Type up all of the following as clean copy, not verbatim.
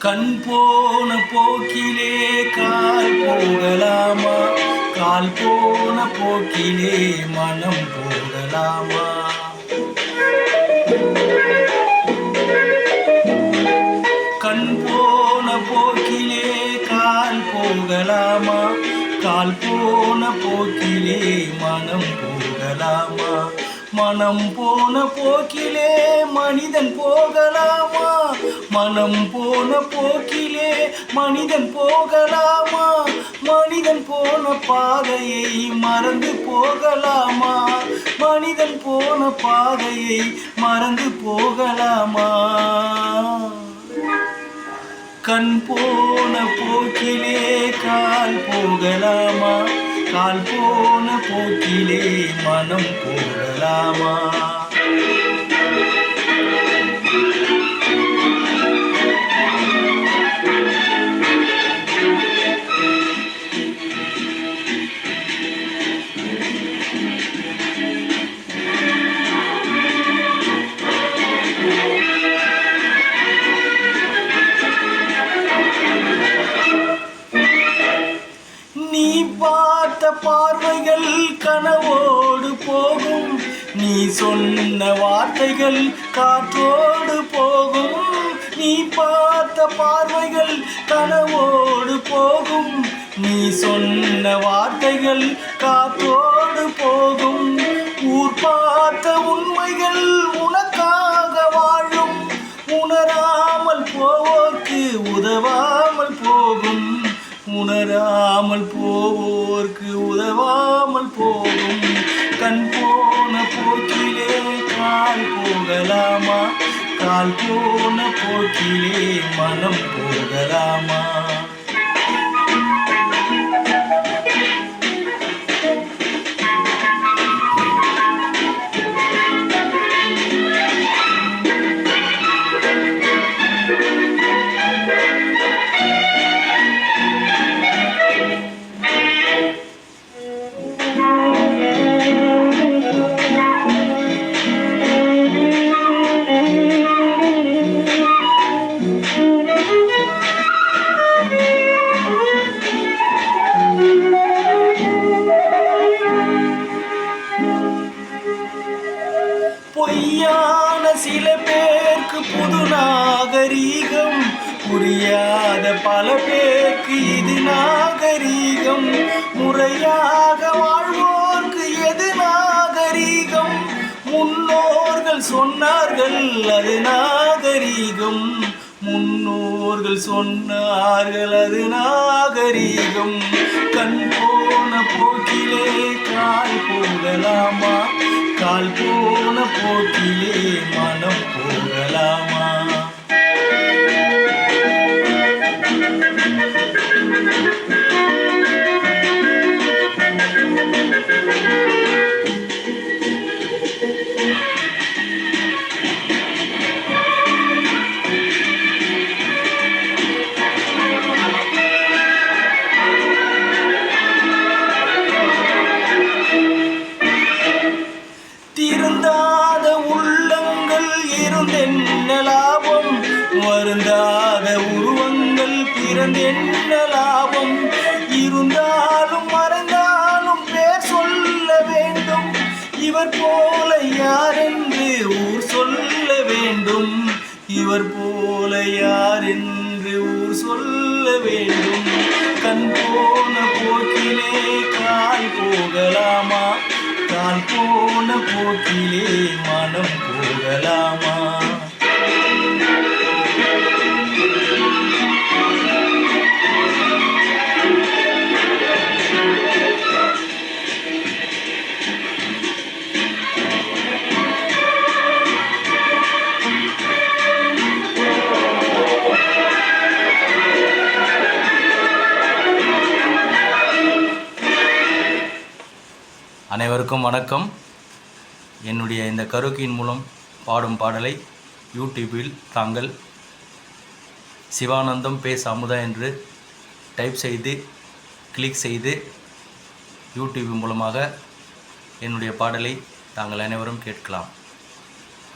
கண் போன போக்கிலே கால் போகலாமா? கால் போன போக்கிலே மனம் போகலாமா? கண் போன போக்கிலே கால் போகலாமா? கால் போன போக்கிலே மனம் போகலாமா? மனம் போன போக்கிலே மனிதன் போகலாமா? மனம் போன போக்கிலே மனிதன் போகலாமா? மனிதன் போன பாதையை மறந்து போகலாமா? மனிதன் போன பாதையை மறந்து போகலாமா? கண் போன போக்கிலே கால் போகலாமா? கால் போன போக்கிலே மனம் போகலாமா? நீ பார்த்த பார்வைகள் கனவோடு போகும், நீ சொன்ன வார்த்தைகள் காற்றோடு போகும். நீ பார்த்த பார்வைகள் கனவோடு போகும், நீ சொன்ன வார்த்தைகள் காற்றோடு போகும். ஊர் பார்த்த உண்மைகள் உனக்காக வாழும், உணராமல் போவோர்க்கு உதவாமல் போகும். உணராமல் போவோர்க்கு உதவாமல் போகும். கண் போன போக்கிலே கால் போகலாமா? கால் போன போக்கிலே மனம் போகலாமா? பொய்யான சில பேருக்கு புது நாகரீகம், புரியாத பல பேருக்கு இது நாகரீகம். முறையாக வாழ்வோர்க்கு எது நாகரீகம்? முன்னோர்கள் சொன்னார்கள் அது நாகரீகம். முன்னோர்கள் சொன்னார்கள் அது நாகரீகம். கண் போன போக்கிலே கால் போகலாமா? கால் போன போக்கிலே மனம் போகலாமா? திருந்தாத உள்ளங்கள் இருந்தென்ன லாபம்? வருந்தாத உருவங்கள் பிறந்தென்ன லாபம்? இருந்தாலும் மறைந்தாலும் பேர் சொல்ல வேண்டும். இவர் போல யாரென்று ஊர் சொல்ல வேண்டும். இவர் போல யாரென்று ஊர் சொல்ல வேண்டும். கண் போன போக்கிலே கால் போகலாமா? கால் போன போக்கிலே மனம் போகலாமா? அனைவருக்கும் வணக்கம். என்னுடைய இந்த கரோக்கியின் மூலம் பாடும் பாடலை யூடியூபில் தாங்கள் சிவானந்தம் பேஸ் அமுதா என்று டைப் செய்து கிளிக் செய்து யூடியூப் மூலமாக என்னுடைய பாடலை தாங்கள் அனைவரும் கேட்கலாம்.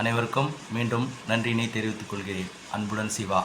அனைவருக்கும் மீண்டும் நன்றியினை தெரிவித்துக் கொள்கிறேன். அன்புடன் சிவா.